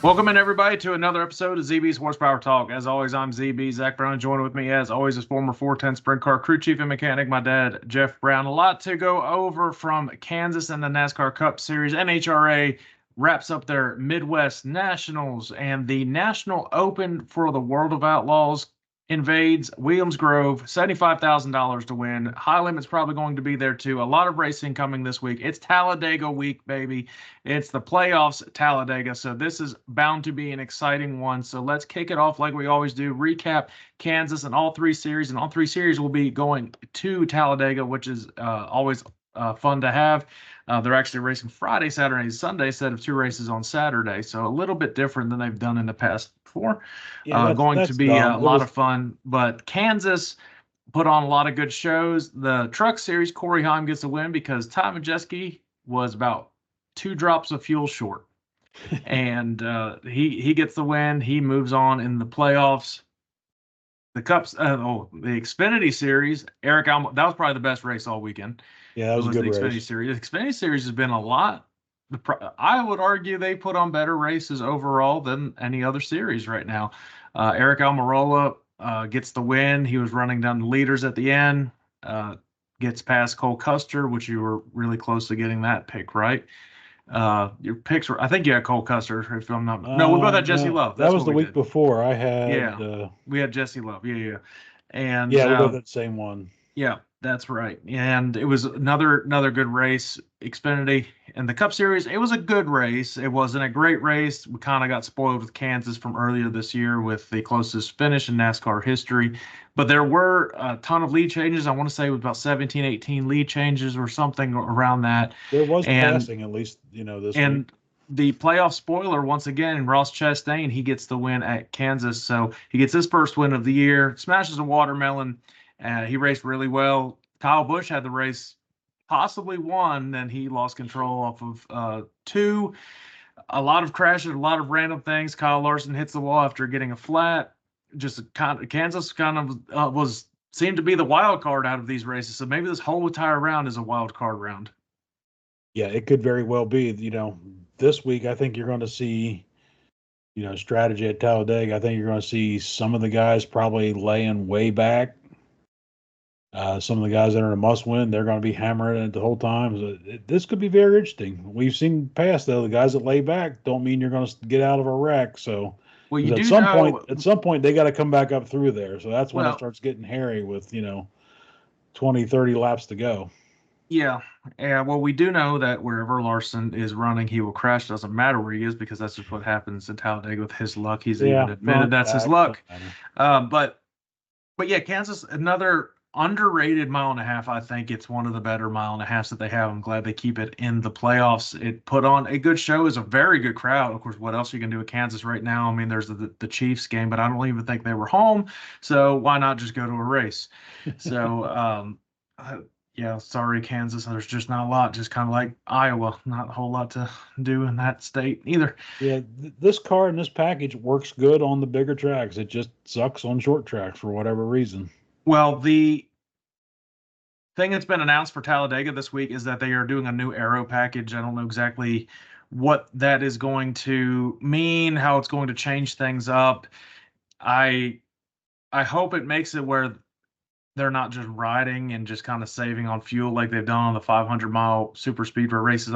Welcome in everybody to another episode of ZB's Horsepower Talk. As always, I'm ZB, Zach Brown. Joining with me, as always, is former 410 Sprint Car crew chief and mechanic, my dad, Jeff Brown. A lot to go over from Kansas and the NASCAR Cup Series. NHRA wraps up their Midwest Nationals, and the National Open for the World of Outlaws invades Williams Grove, $75,000 to win. High Limit's probably going to be there too. A lot of racing coming this week. It's Talladega week, baby. It's the playoffs at Talladega, so this is bound to be an exciting one. So let's kick it off like we always do. Recap Kansas and all three series, and all three series will be going to Talladega, which is always fun to have. They're actually racing Friday, Saturday, and Sunday instead of two races on Saturday, so a little bit different than they've done in the past before. Yeah, going that's to be dumb. a lot of fun, but Kansas put on a lot of good shows. The Truck Series, Corey Heim gets a win because Ty Majeski was about 2 drops of fuel short, and he gets the win. He moves on in the playoffs. The Cups, the Xfinity Series, Eric Alm, that was probably the best race all weekend. Yeah, that was a good the Xfinity race. Series. The Xfinity Series has been a lot. I would argue they put on better races overall than any other series right now. Eric Almirola gets the win. He was running down the leaders at the end. Gets past Cole Custer, which you were really close to getting that pick, right? Your picks were, I think you had Cole Custer, if I'm not. No, we both had Jesse No, Love. that That's was what the we week did. before. I had Yeah, we had Jesse Love. Yeah. And yeah, we both had the same one. yeah, that's right. And it was another good race. Xfinity and the Cup Series, it was a good race. It wasn't a great race. We kind of got spoiled with Kansas from earlier this year with the closest finish in NASCAR history. But there were a ton of lead changes. I want to say it was about 17, 18 lead changes or something around that. There was And passing, at least, this week. and the playoff spoiler, once again, Ross Chastain, he gets the win at Kansas. So he gets his first win of the year, smashes a watermelon. He raced really well. Kyle Busch had the race possibly won, then he lost control off of 2. A lot of crashes, a lot of random things. Kyle Larson hits the wall after getting a flat. Kansas kind of seemed to be the wild card out of these races. So maybe this whole entire round is a wild card round. Yeah, it could very well be. This week I think you're going to see, strategy at Talladega. I think you're going to see some of the guys probably laying way back. Some of the guys that are in a must-win, they're going to be hammering it the whole time. So this could be very interesting. We've seen past, though, the guys that lay back don't mean you're going to get out of a wreck. So, Well, you at do some know, point, they got to come back up through there. So that's when it well, starts getting hairy with 20, 30 laps to go. yeah. Well, we do know that wherever Larson is running, he will crash. Doesn't matter where he is because that's just what happens in Talladega with his luck. He's even admitted that's his luck. But yeah, Kansas, another underrated mile and a half. I think it's one of the better mile and a halves that they have. I'm glad they keep it in the playoffs. It put on a good show. It's a very good crowd. Of course, what else you can do with Kansas right now? I mean, there's the Chiefs game, but I don't even think they were home. So why not just go to a race? So, yeah, sorry, Kansas. There's just not a lot. Just kind of like Iowa, not a whole lot to do in that state either. Yeah, this car and this package works good on the bigger tracks. It just sucks on short tracks for whatever reason. Well, the thing that's been announced for Talladega this week is that they are doing a new aero package. I don't know exactly what that is going to mean, how it's going to change things up. I hope it makes it where they're not just riding and just kind of saving on fuel like they've done on the 500-mile super speedway races.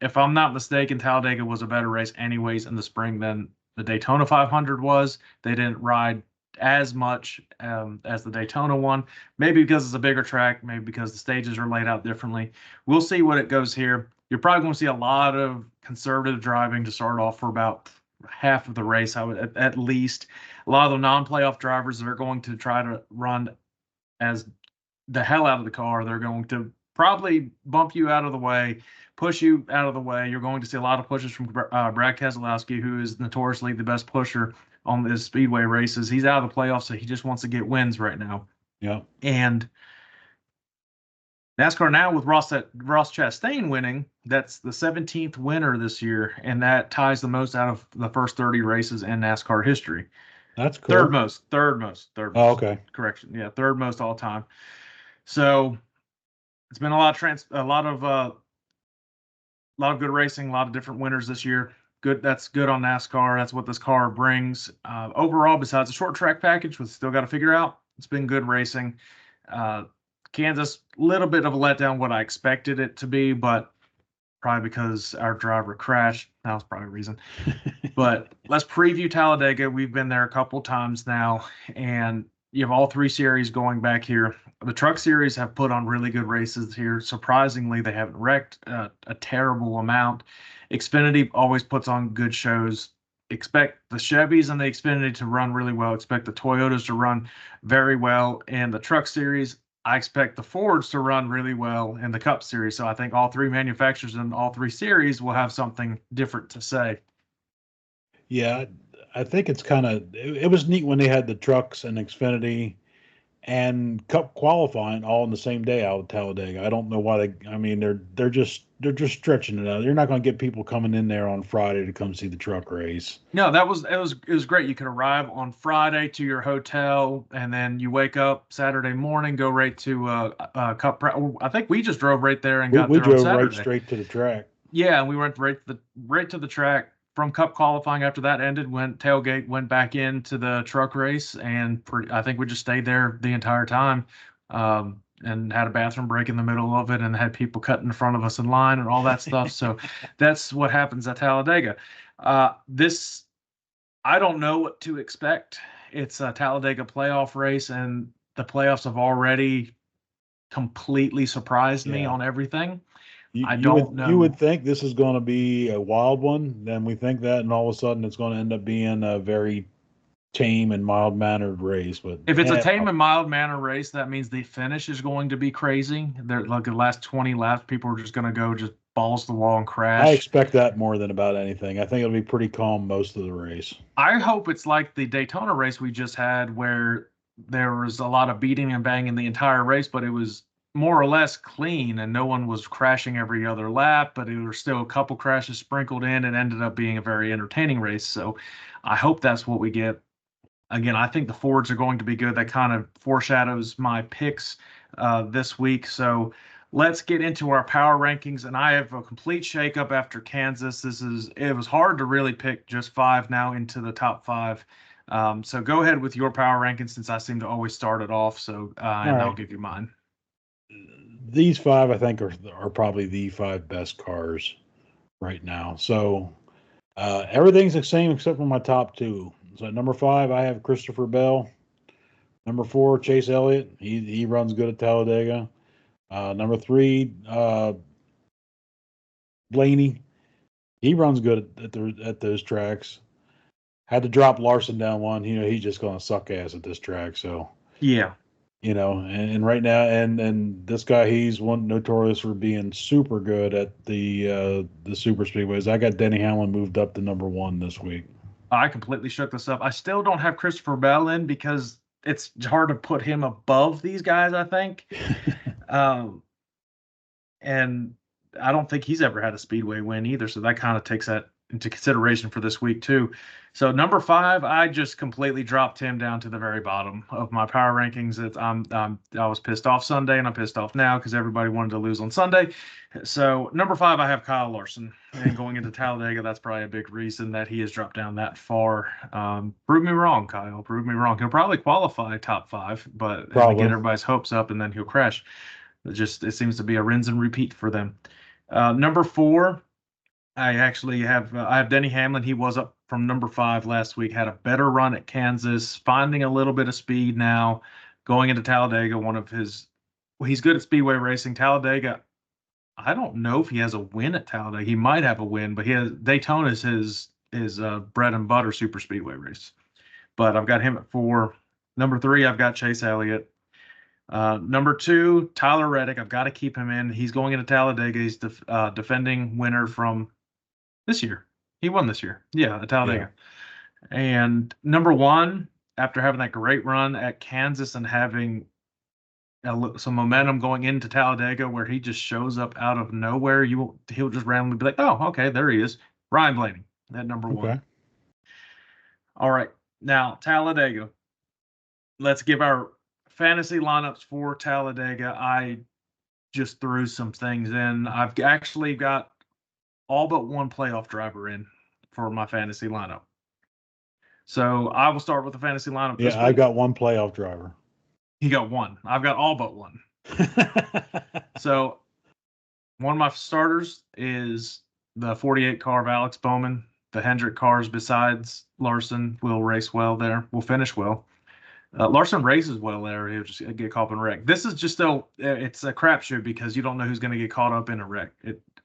If I'm not mistaken, Talladega was a better race anyways in the spring than the Daytona 500 was. They didn't ride as much as the Daytona one, maybe because it's a bigger track, maybe because the stages are laid out differently. We'll see what it goes here. You're probably going to see a lot of conservative driving to start off for about half of the race, I would at least. A lot of the non-playoff drivers that are going to try to run as the hell out of the car. They're going to probably bump you out of the way, push you out of the way. You're going to see a lot of pushes from Brad Keselowski, who is notoriously the best pusher on the speedway races. He's out of the playoffs, so he just wants to get wins right now. Yeah. And NASCAR now with Ross Chastain winning, that's the 17th winner this year, and that ties the most out of the first 30 races in NASCAR history. That's cool. Third most. Oh, okay. Correction. Yeah, third most all time. So it's been a lot of good racing, a lot of different winners this year. good. That's good on NASCAR. That's what this car brings. Overall, besides the short track package, we still got to figure out. It's been good racing. Uh, Kansas, little bit of a letdown what I expected it to be, but probably because our driver crashed. That was probably a reason. But let's preview Talladega. We've been there a couple times now, and you have all three series going back here. The truck series have put on really good races here. Surprisingly, they haven't wrecked a terrible amount. Xfinity always puts on good shows. Expect the Chevys and the Xfinity to run really well. Expect the Toyotas to run very well. And the truck series, I expect the Fords to run really well in the Cup series. So I think all three manufacturers in all three series will have something different to say. Yeah, I think it's kind of it was neat when they had the trucks and Xfinity and Cup qualifying all in the same day out of Talladega. I don't know why they. I mean, they're just stretching it out. You're not going to get people coming in there on Friday to come see the truck race. No, it was great. You could arrive on Friday to your hotel, and then you wake up Saturday morning, go right to Cup. I think we just drove right there and got We there on drove right Saturday. straight to the track. Yeah, and we went right to the track from Cup qualifying. After that ended, went tailgate, went back into the truck race, and I think we just stayed there the entire time, and had a bathroom break in the middle of it, and had people cut in front of us in line and all that stuff. So that's what happens at Talladega. This I don't know what to expect. It's a Talladega playoff race, and the playoffs have already completely surprised me Yeah. on everything. You, I you don't would you know. would think this is going to be a wild one. Then we think that, and all of a sudden it's going to end up being a very tame and mild mannered race. But If it's a tame and mild manner race, that means the finish is going to be crazy. They're like the last 20 laps, people are just going to go just balls to the wall and I crash. expect that more than about anything. I think it'll be pretty calm most of the race. I hope it's like the Daytona race we just had, where there was a lot of beating and banging the entire race, but it was more or less clean and no one was crashing every other lap, but there were still a couple crashes sprinkled in and ended up being a very entertaining race. So I hope that's what we get. Again, I think the Fords are going to be good. That kind of foreshadows my picks this week. So let's get into our power rankings. And I have a complete shakeup after Kansas. It was hard to really pick just five now into the top five. So go ahead with your power rankings, since I seem to always start it off. So All and I'll right. give you mine. These five, I think, are probably the five best cars right now. So everything's the same except for my top two. So at number five, I have Christopher Bell. Number four, Chase Elliott. He runs good at Talladega. Number three, Blaney. He runs good at those tracks. Had to drop Larson down one. He's just going to suck ass at this track. So Yeah. and right now, and this guy, he's one notorious for being super good at the super speedways. I got Denny Hamlin moved up to number one this week. I completely shook this up. I still don't have Christopher Bell in because it's hard to put him above these guys, I think. Um, and I don't think he's ever had a speedway win either, so that kind of takes that into consideration for this week too. So number five, I just completely dropped him down to the very bottom of my power rankings. I was pissed off Sunday, and I'm pissed off now because everybody wanted to lose on Sunday. So number five, I have Kyle Larson, and going into Talladega, that's probably a big reason that he has dropped down that far. Prove me wrong, Kyle. Prove me wrong. He'll probably qualify top five, but and we get Probably. everybody's hopes up, and then he'll crash. It seems to be a rinse and repeat for them. Number four, I have Denny Hamlin. He was up from number five last week. Had a better run at Kansas, finding a little bit of speed now, going into Talladega. He's good at speedway racing. Talladega, I don't know if he has a win at Talladega. He might have a win, but Daytona is his bread and butter super speedway race. But I've got him at four. Number three, I've got Chase Elliott. Number two, Tyler Reddick. I've got to keep him in. He's going into Talladega. He's defending winner from this year. He won this year. Yeah, at Yeah. Talladega. And number one, after having that great run at Kansas and having some momentum going into Talladega, where he just shows up out of nowhere, he'll just randomly be like, oh, okay, there he is. Ryan Blaney at number one. Okay. All right. Now, Talladega. Let's give our fantasy lineups for Talladega. I just threw some things in. I've actually got all but one playoff driver in. for my fantasy lineup. So I will start with the fantasy lineup this week. I've got one playoff driver. He got one. I've got all but one. So one of my starters is the 48 car of Alex Bowman. The Hendrick cars besides Larson will race well there. Will finish well. Larson races well there. He'll just get caught up in a wreck. This is just still, it's a crapshoot because you don't know who's going to get caught up in a wreck.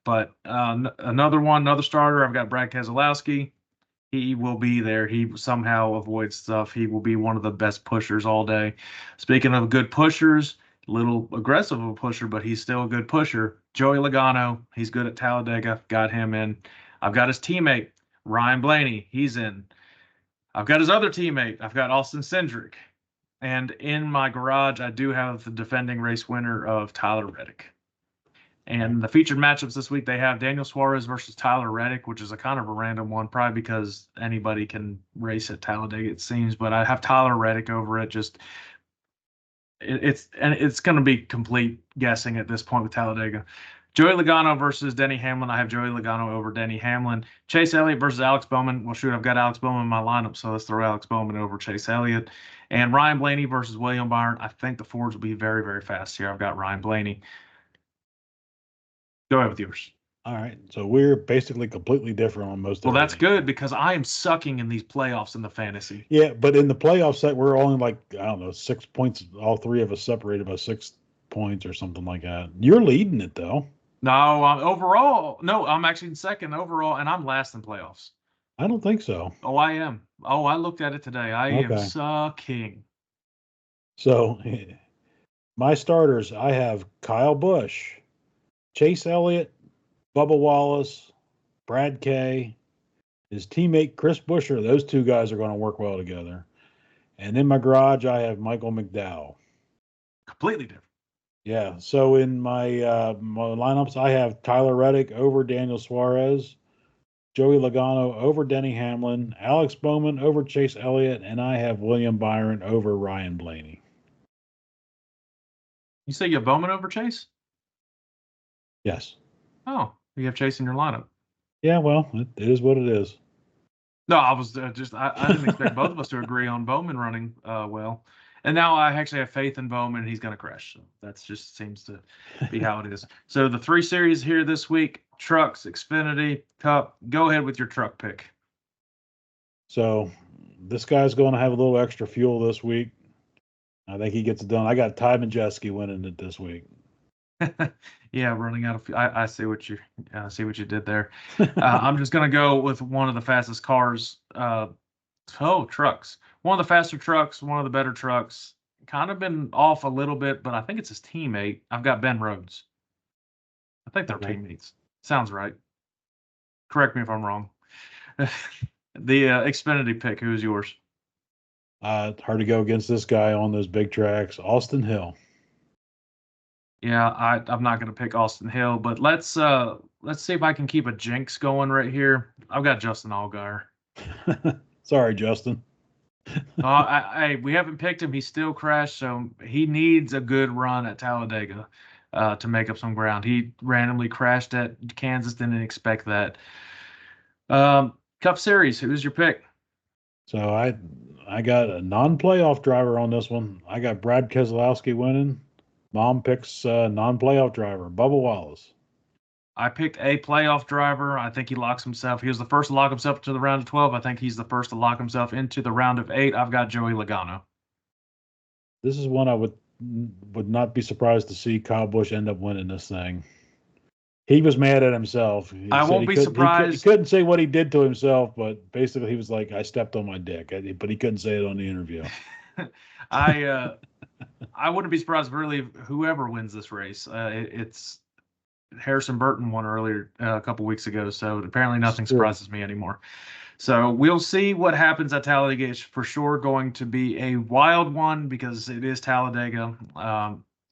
But another starter, I've got Brad Keselowski. He will be there. He somehow avoids stuff. He will be one of the best pushers all day. Speaking of good pushers, a little aggressive of a pusher, but he's still a good pusher. Joey Logano, he's good at Talladega. Got him in. I've got his teammate, Ryan Blaney. He's in. I've got his other teammate. I've got Austin Cindric. And in my garage, I do have the defending race winner of Tyler Reddick. And the featured matchups this week, they have Daniel Suarez versus Tyler Reddick, which is a kind of a random one, probably because anybody can race at Talladega, it seems. But I have Tyler Reddick over it. It's going to be complete guessing at this point with Talladega. Joey Logano versus Denny Hamlin. I have Joey Logano over Denny Hamlin. Chase Elliott versus Alex Bowman. Well, shoot, I've got Alex Bowman in my lineup, so let's throw Alex Bowman over Chase Elliott. And Ryan Blaney versus William Byron. I think the Fords will be very, very fast here. I've got Ryan Blaney. Go ahead with yours. All right. So we're basically completely different on most of Well, that's good because I am sucking in these playoffs in the fantasy. Yeah, but in the playoff set, we're only like, I don't know, 6 points. All three of us separated by 6 points or something like that. You're leading it, though. No, overall. No, I'm actually in second overall, and I'm last in playoffs. I don't think so. Oh, I am. Oh, I looked at it today. I am sucking. So my starters, I have Kyle Busch, Chase Elliott, Bubba Wallace, Brad Kay, his teammate Chris Buescher. Those two guys are going to work well together. And in my garage, I have Michael McDowell. Completely different. Yeah. So in my lineups, I have Tyler Reddick over Daniel Suarez, Joey Logano over Denny Hamlin, Alex Bowman over Chase Elliott, and I have William Byron over Ryan Blaney. You say you have Bowman over Chase? Yes. Oh, you have Chase in your lineup. Yeah, well, it is what it is. No, I was I didn't expect both of us to agree on Bowman running well. And now I actually have faith in Bowman, and he's going to crash. So that just seems to be how it is. So the 3 series here this week, trucks, Xfinity, Cup. Go ahead with your truck pick. So this guy's going to have a little extra fuel this week. I think he gets it done. I got Ty Majeski winning it this week. Yeah, running out of. I see what you did there. I'm just gonna go with one of the fastest cars. Trucks. One of the faster trucks. One of the better trucks. Kind of been off a little bit, but I think it's his teammate. I've got Ben Rhodes. I think they're teammates. Sounds right. Correct me if I'm wrong. The Xfinity pick. Who's yours? It's hard to go against this guy on those big tracks. Austin Hill. Yeah, I'm not going to pick Austin Hill, but let's see if I can keep a jinx going right here. I've got Justin Allgaier. Sorry, Justin. We haven't picked him. He still crashed, so he needs a good run at Talladega to make up some ground. He randomly crashed at Kansas, didn't expect that. Cup Series, who's your pick? So I got a non-playoff driver on this one. I got Brad Keselowski winning. Mom picks non-playoff driver, Bubba Wallace. I picked a playoff driver. I think he locks himself. He was the first to lock himself into the round of 12. I think he's the first to lock himself into the round of 8. I've got Joey Logano. This is one I would not be surprised to see Kyle Busch end up winning this thing. He was mad at himself. I won't be surprised. He couldn't say what he did to himself, but basically he was like, I stepped on my dick. But he couldn't say it on the interview. I wouldn't be surprised really whoever wins this race. It's Harrison Burton won earlier a couple weeks ago, so apparently nothing surprises me anymore. So we'll see what happens at Talladega. It's for sure going to be a wild one because it is Talladega.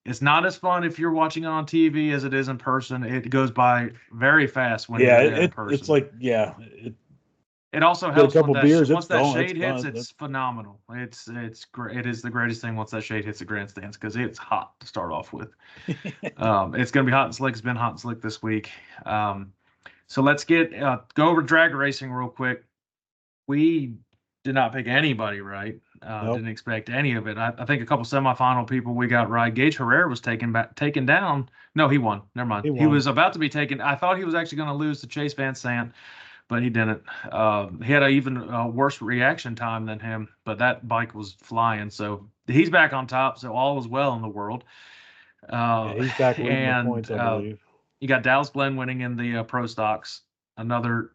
It's not as fun if you're watching it on TV as it is in person. It goes by very fast when you're there in person. It's like, it also helps once that shade hits. It's phenomenal. It's great. It is the greatest thing once that shade hits the grandstands because it's hot to start off with. It's going to be hot and slick. It's been hot and slick this week. So let's get go over drag racing real quick. We did not pick anybody right. Nope. Didn't expect any of it. I think a couple semifinal people we got right. Gage Herrera was taken down. No, he won. Never mind. He He won. was about to be taken. I thought he was actually going to lose to Chase Van Sant, but he didn't. He had an even worse reaction time than him, but that bike was flying. So he's back on top. So all is well in the world. Yeah, he's back leading the And points, I believe. you got Dallas Glenn winning in the pro stocks. Another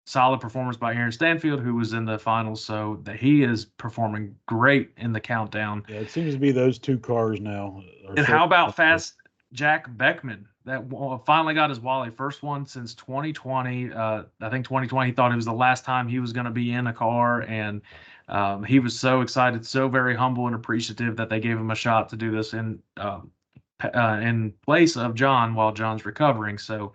solid performance by Aaron Stanfield, who was in the finals. So that he is performing great in the countdown. Yeah, it seems to be those two cars now. And how about fast Jack Beckman that finally got his Wally first one since 2020? I think 2020 he thought it was the last time he was going to be in a car, and he was so excited, so very humble and appreciative that they gave him a shot to do this in place of John while John's recovering. So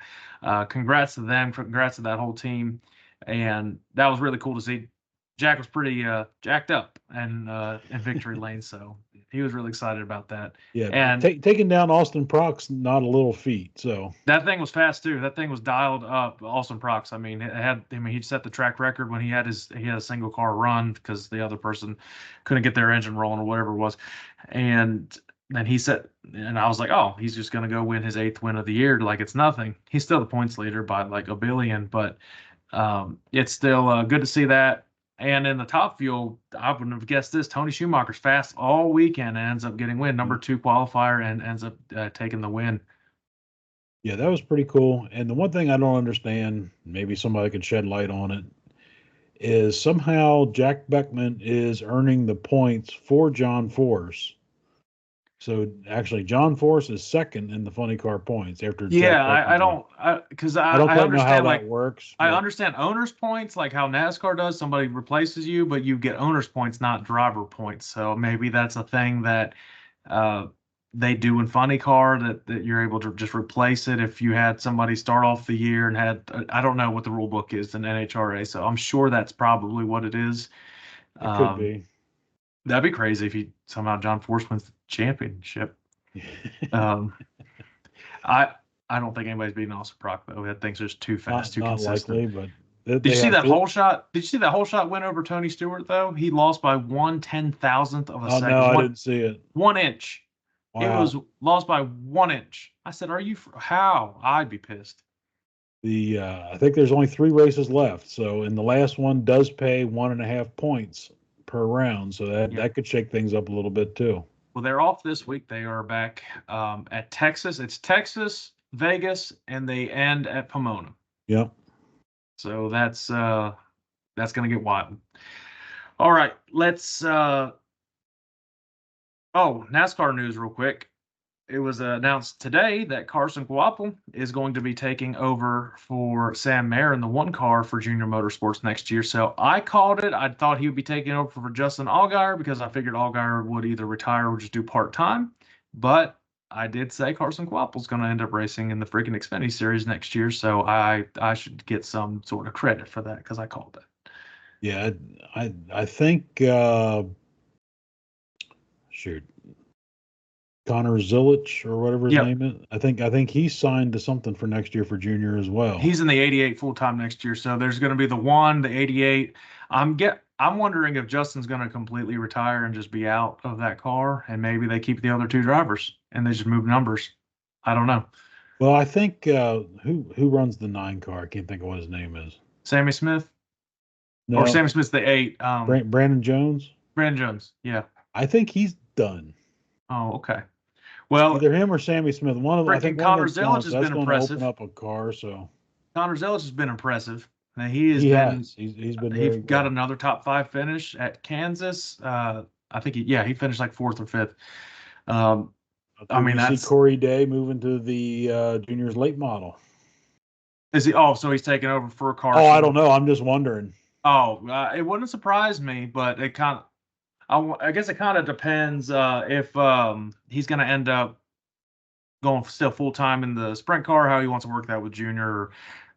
congrats to them, congrats to that whole team, and that was really cool to see. Jack was pretty jacked up and in victory lane, so he was really excited about that. Yeah, and taking down Austin Prock's not a little feat. So that thing was fast too. That thing was dialed up. Austin Prox. I mean, he set the track record when he had a single car run because the other person couldn't get their engine rolling or whatever it was, and then he set. And I was like, oh, he's just gonna go win his 8th win of the year like it's nothing. He's still the points leader by like a billion, but it's still good to see that. And in the top fuel, I wouldn't have guessed this. Tony Schumacher's fast all weekend and ends up getting win. Number 2 qualifier and ends up taking the win. Yeah, that was pretty cool. And the one thing I don't understand, maybe somebody could shed light on it, is somehow Jack Beckman is earning the points for John Force. So actually, John Force is second in the funny car points after. Yeah, I don't because I don't quite know how like, that works. I understand owners points like how NASCAR does. Somebody replaces you, but you get owners points, not driver points. So maybe that's a thing that they do in funny car that you're able to just replace it if you had somebody start off the year and had I don't know what the rule book is in NHRA. So I'm sure that's probably what it is. It could be. That'd be crazy if somehow John Force wins the championship. I don't think anybody's beating Austin Prock though. That thing's just too fast, too consistent. Likely, but did you see that whole shot? Did you see that whole shot win over Tony Stewart though? He lost by 1/10,000th of a second. No, I didn't see it. 1 inch. Wow. It was lost by 1 inch. I said, "Are you how?" I'd be pissed. I think there's only 3 races left, so in the last one does pay 1.5 points per round, so that could shake things up a little bit too. Well, they're off this week. They are back at Texas. It's Texas, Vegas, and they end at Pomona. Yep. So that's going to get wild. All right, let's NASCAR news real quick. It was announced today that Carson Guapel is going to be taking over for Sam Mayer in the 1 car for Junior Motorsports next year. So I called it. I thought he would be taking over for Justin Allgaier because I figured Allgaier would either retire or just do part-time. But I did say Carson Guapel's going to end up racing in the freaking Xfinity Series next year. So I should get some sort of credit for that because I called it. Yeah, I think shoot. Connor Zilich or whatever his name is. I think he signed to something for next year for Junior as well. He's in the 88 full time next year. So there's going to be the 1, the 88. I'm wondering if Justin's going to completely retire and just be out of that car, and maybe they keep the other 2 drivers and they just move numbers. I don't know. Well, I think who runs the 9 car? I can't think of what his name is. Sammy Smith. No, or Sammy Smith's the 8. Brandon Jones. Brandon Jones. Yeah. I think he's done. Oh, okay. Well, either him or Sammy Smith. One of them. I think Connor Zilich has been impressive. Open up a car, so Connor Zilich has been impressive. Now He's been. He got another top 5 finish at Kansas. I think he finished like 4th or 5th. I mean, that's Corey Day moving to the juniors late model. Is he? Oh, so he's taking over for Carson. Oh, I don't know. I'm just wondering. Oh, it wouldn't surprise me, but it kind of. I guess it kind of depends if he's going to end up going still full time in the sprint car, how he wants to work that with Junior.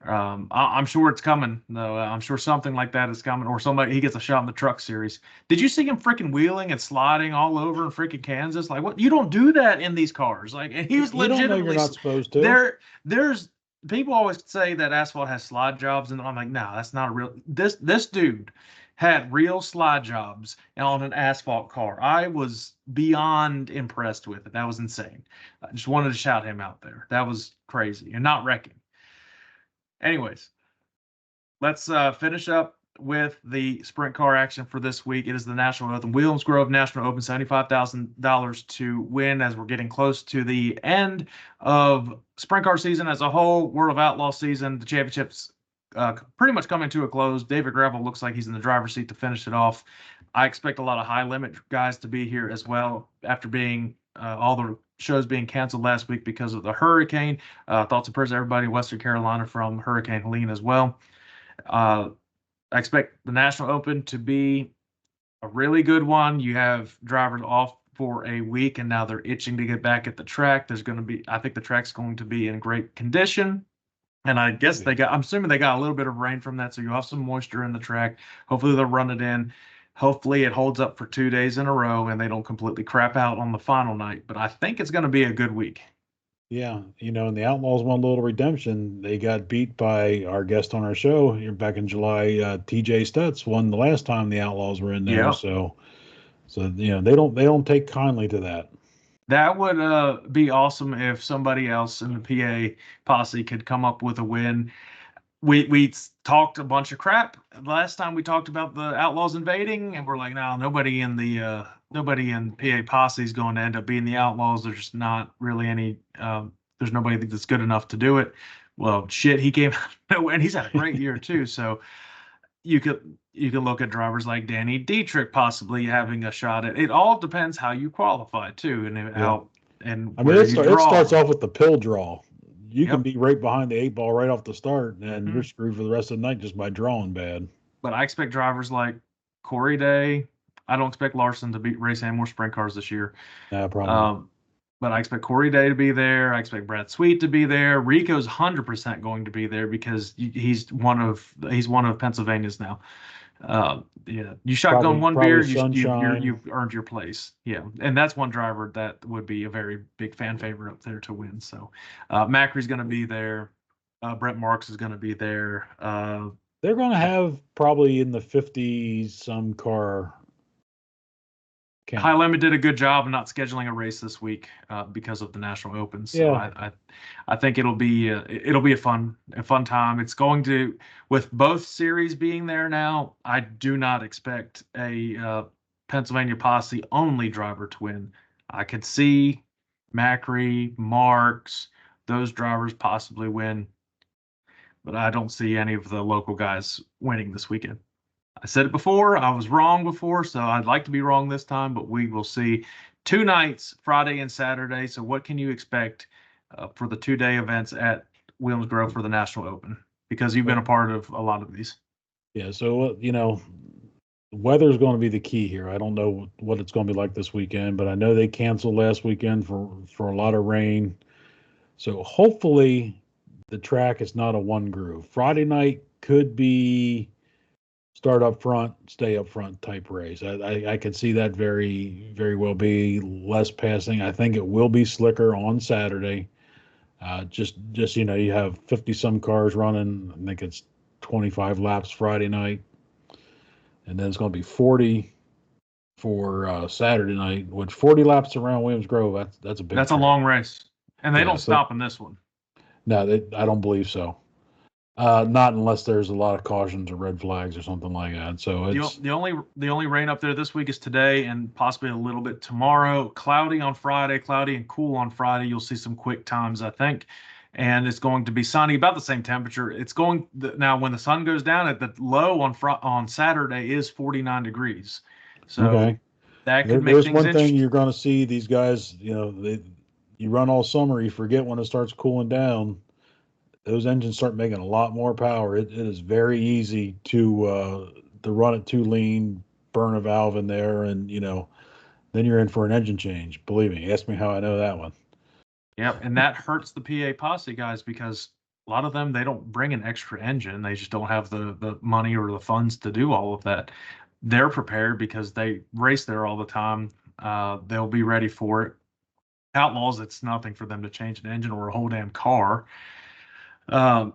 I'm sure it's coming, though. I'm sure something like that is coming, or he gets a shot in the Truck Series. Did you see him freaking wheeling and sliding all over in freaking Kansas? Like, what? You don't do that in these cars. Like, and he was legitimately. You're not supposed to. There's people always say that asphalt has slide jobs, and I'm like, no, that's not a real. This dude had real slide jobs on an asphalt car. I was beyond impressed with it. That was insane. I just wanted to shout him out there. That was crazy, and not wrecking. Anyways, let's finish up with the sprint car action for this week. It is the National Open, Williams Grove National Open, $75,000 to win as we're getting close to the end of sprint car season as a whole. World of Outlaw season, the championships pretty much coming to a close. David Gravel looks like he's in the driver's seat to finish it off. I expect a lot of high limit guys to be here as well after being all the shows being canceled last week because of the hurricane. Thoughts and prayers to everybody in Western Carolina from Hurricane Helene as well. I expect the National Open to be a really good one. You have drivers off for a week, and now they're itching to get back at the track. I think the track's going to be in great condition. And I guess I'm assuming they got a little bit of rain from that, so you'll have some moisture in the track. Hopefully they'll run it in. Hopefully it holds up for 2 days in a row and they don't completely crap out on the final night. But I think it's going to be a good week. Yeah, and the Outlaws want a little redemption. They got beat by our guest on our show here back in July. TJ Stutz won the last time the Outlaws were in there. Yep. So they don't take kindly to that. That would be awesome if somebody else in the PA posse could come up with a win. We talked a bunch of crap last time we talked about the Outlaws invading, and we're like, no, nobody in PA posse is going to end up being the Outlaws. There's just not really any. There's nobody that's good enough to do it. Well, shit, he came and he's had a great year too. So you can look at drivers like Danny Dietrich possibly having a shot at it. All depends how you qualify too, and how and I mean, it starts off with the pill draw. You can be right behind the 8 ball right off the start, and you're screwed for the rest of the night just by drawing bad. But I expect drivers like Corey Day. I don't expect Larson to race any more sprint cars this year. No problem. But I expect Corey Day to be there. I expect Brad Sweet to be there. Rico's 100% going to be there because he's one of Pennsylvania's now. You shotgun one beer, you've earned your place. Yeah, and that's one driver that would be a very big fan favorite up there to win. So Macri's going to be there. Brent Marks is going to be there. They're going to have probably in the 50-some car. High Limit did a good job of not scheduling a race this week because of the National Open. So I think it'll be a fun time. It's going to, with both series being there now, I do not expect a Pennsylvania posse only driver to win. I could see Macri, Marks, those drivers possibly win, but I don't see any of the local guys winning this weekend. I said it before. I was wrong before, so I'd like to be wrong this time, but we will see. 2 nights, Friday and Saturday. So what can you expect for the 2-day events at Williams Grove for the National Open? Because you've been a part of a lot of these. Yeah, so, weather is going to be the key here. I don't know what it's going to be like this weekend, but I know they canceled last weekend for a lot of rain. So hopefully the track is not a one groove. Friday night could be start up front, stay up front type race. I could see that very, very well be less passing. I think it will be slicker on Saturday. Just you have 50-some cars running. I think it's 25 laps Friday night. And then it's going to be 40 for Saturday night, which 40 laps around Williams Grove, that's a big That's track. A long race. And they don't stop in this one. No, I don't believe so. Not unless there's a lot of cautions or red flags or something like that. So it's the only rain up there this week is today and possibly a little bit tomorrow. Cloudy on Friday, cloudy and cool on Friday. You'll see some quick times, I think, and it's going to be sunny, about the same temperature. It's going now when the sun goes down at the low on Saturday is 49 degrees. So that could make there's things one thing you're going to see these guys. You run all summer, you forget when it starts cooling down. Those engines start making a lot more power. It is very easy to run it too lean, burn a valve in there, and then you're in for an engine change. Believe me, ask me how I know that one. Yep, and that hurts the PA posse guys because a lot of them, they don't bring an extra engine. They just don't have the money or the funds to do all of that. They're prepared because they race there all the time. They'll be ready for it. Outlaws, it's nothing for them to change an engine or a whole damn car. Um,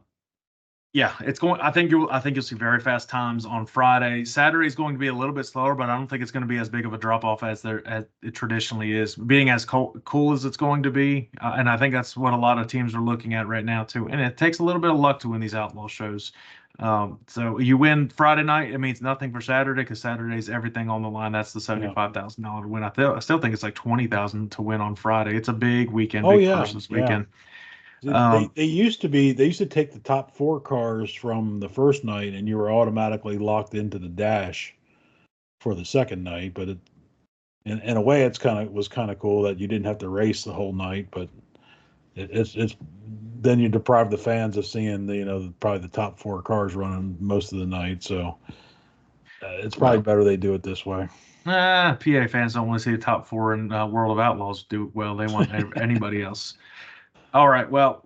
yeah, it's going. I think you'll see very fast times on Friday. Saturday is going to be a little bit slower, but I don't think it's going to be as big of a drop off as it traditionally is, being as cool as it's going to be. And I think that's what a lot of teams are looking at right now too. And it takes a little bit of luck to win these outlaw shows. So you win Friday night, it means nothing for Saturday because Saturday's everything on the line. That's the $75,000 win. I still think it's like 20,000 to win on Friday. It's a big weekend, Oh big yeah, purses yeah. weekend. They used to take the top 4 cars from the first night, and you were automatically locked into the dash for the second night. But in a way, was kind of cool that you didn't have to race the whole night. But it's then you deprive the fans of seeing probably the top 4 cars running most of the night. So it's probably better they do it this way. PA fans don't want to see the top 4 in World of Outlaws do well. They want anybody else. All right. Well,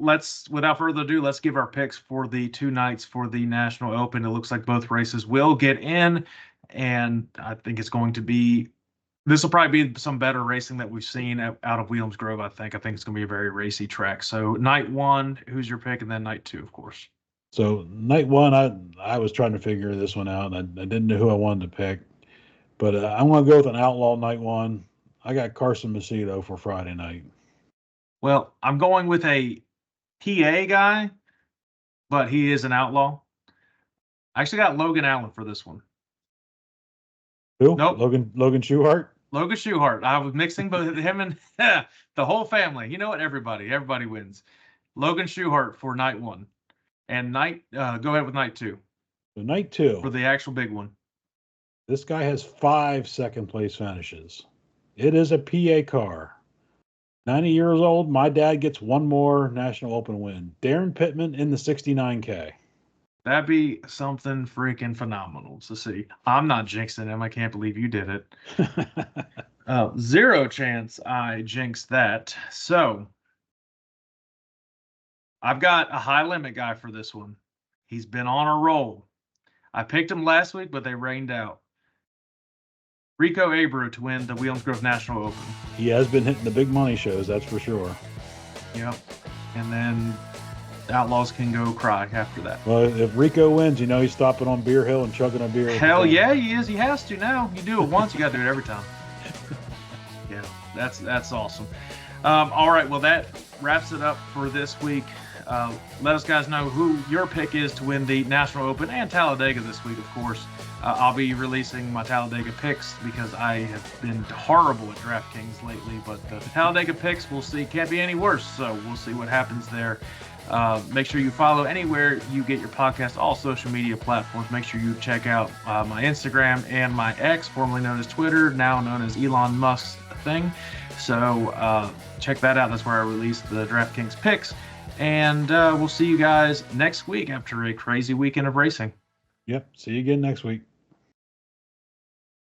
without further ado, let's give our picks for the 2 nights for the National Open. It looks like both races will get in, and I think this will probably be some better racing that we've seen out of Williams Grove. I think it's going to be a very racy track. So night 1, who's your pick, and then night 2, of course. So night 1, I was trying to figure this one out, and I didn't know who I wanted to pick, but I'm going to go with an outlaw night 1. I got Carson Macedo for Friday night. Well, I'm going with a PA guy, but he is an outlaw. I actually got Logan Allen for this one. Who? Nope. Logan Schuchart? Logan Schuchart. I was mixing both him and the whole family. You know what? Everybody wins. Logan Schuchart for night 1. And go ahead with night 2. So night 2. For the actual big one. This guy has 5 second-place finishes. It is a PA car. 90 years old. My dad gets one more National Open win. Darren Pittman in the 69K. That'd be something freaking phenomenal to see. I'm not jinxing him. I can't believe you did it. 0 chance I jinxed that. So I've got a high limit guy for this one. He's been on a roll. I picked him last week, but they rained out. Rico Abreu to win the Williams Grove National Open. He has been hitting the big money shows, that's for sure. Yep. And then Outlaws can go cry after that. Well, if Rico wins, he's stopping on Beer Hill and chugging a beer. Hell yeah, he is. He has to now. You do it once, you got to do it every time. Yeah, that's awesome. All right, well, that wraps it up for this week. Let us guys know who your pick is to win the National Open and Talladega this week, of course. I'll be releasing my Talladega picks because I have been horrible at DraftKings lately, but the Talladega picks, we'll see. Can't be any worse, so we'll see what happens there. Make sure you follow anywhere you get your podcast, all social media platforms. Make sure you check out my Instagram and my X, formerly known as Twitter, now known as Elon Musk's thing. So check that out. That's where I release the DraftKings picks. And we'll see you guys next week after a crazy weekend of racing. Yep. See you again next week.